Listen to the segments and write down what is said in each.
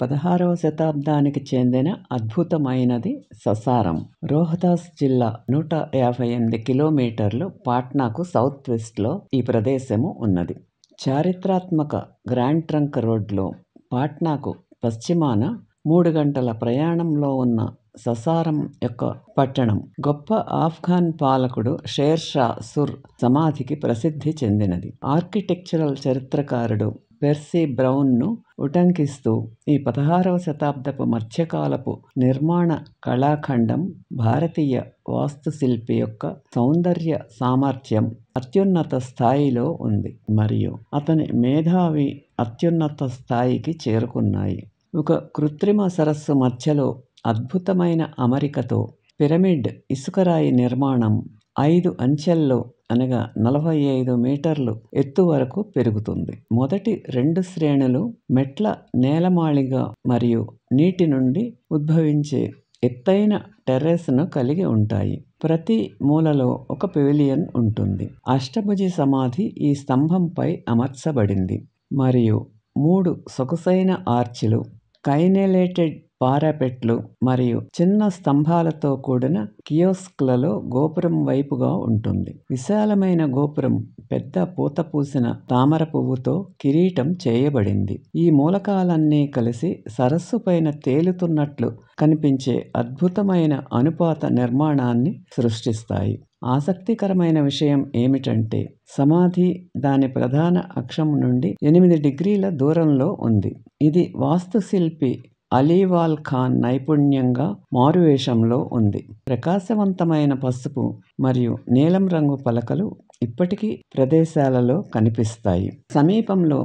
16వ శతాబ్దానికి చెందిన అద్భుతమైనది ససారం. రోహ్తాస్ జిల్లా 158 కిలోమీటర్లు పాట్నాకు సౌత్ వెస్ట్లో ఈ ప్రదేశము ఉన్నది. చారిత్రాత్మక గ్రాండ్ ట్రంక్ రోడ్లో పాట్నాకు పశ్చిమాన 3 గంటల ప్రయాణంలో ఉన్న ససారం యొక్క పట్టణం గొప్ప ఆఫ్ఘన్ పాలకుడు షేర్ షా సూర్ సమాధికి ప్రసిద్ధి చెందినది. ఆర్కిటెక్చరల్ చరిత్రకారుడు పెర్సీ బ్రౌన్ను ఉటంకిస్తూ ఈ 16వ శతాబ్దపు మధ్యకాలపు నిర్మాణ కళాఖండం భారతీయ వాస్తుశిల్పి యొక్క సౌందర్య సామర్థ్యం అత్యున్నత స్థాయిలో ఉంది మరియు అతని మేధావి అత్యున్నత స్థాయికి చేరుకున్నాయి. ఒక కృత్రిమ సరస్సు మధ్యలో అద్భుతమైన అమరికతో పిరమిడ్ ఇసుకరాయి నిర్మాణం 5 అంచెల్లో అనగా 45 మీటర్లు ఎత్తు వరకు పెరుగుతుంది. మొదటి 2 శ్రేణులు మెట్ల నేలమాళిగ మరియు నీటి నుండి ఉద్భవించే ఎత్తైన టెర్రస్ను కలిగి ఉంటాయి. ప్రతి మూలలో ఒక పెవిలియన్ ఉంటుంది. అష్టభుజి సమాధి ఈ స్తంభంపై అమర్చబడింది మరియు 3 సొగసైన ఆర్చిలు, కైనెలేటెడ్ పారాపెట్లు మరియు చిన్న స్తంభాలతో కూడిన కియోస్క్లలో గోపురం వైపుగా ఉంటుంది. విశాలమైన గోపురం పెద్ద పూతపూసిన తామర పువ్వుతో కిరీటం చేయబడింది. ఈ మూలకాలన్నీ కలిసి సరస్సు పైన తేలుతున్నట్లు కనిపించే అద్భుతమైన అనుపాత నిర్మాణాన్ని సృష్టిస్తాయి. ఆసక్తికరమైన విషయం ఏమిటంటే సమాధి దాని ప్రధాన అక్షం నుండి 8 డిగ్రీల దూరంలో ఉంది. ఇది వాస్తుశిల్పి అలీవాల్ ఖాన్ నైపుణ్యంగా మారువేషంలో ఉంది. ప్రకాశవంతమైన పసుపు మరియు నీలం రంగు పలకలు ఇప్పటికీ ప్రదేశాలలో కనిపిస్తాయి. సమీపంలో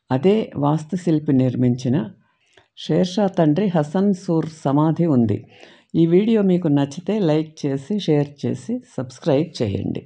అదే వాస్తుశిల్పి నిర్మించిన షేర్షా తండ్రి హసన్ సూర్ సమాధి ఉంది. ఈ వీడియో మీకు నచ్చితే లైక్ చేసి, షేర్ చేసి, సబ్స్క్రైబ్ చేయండి.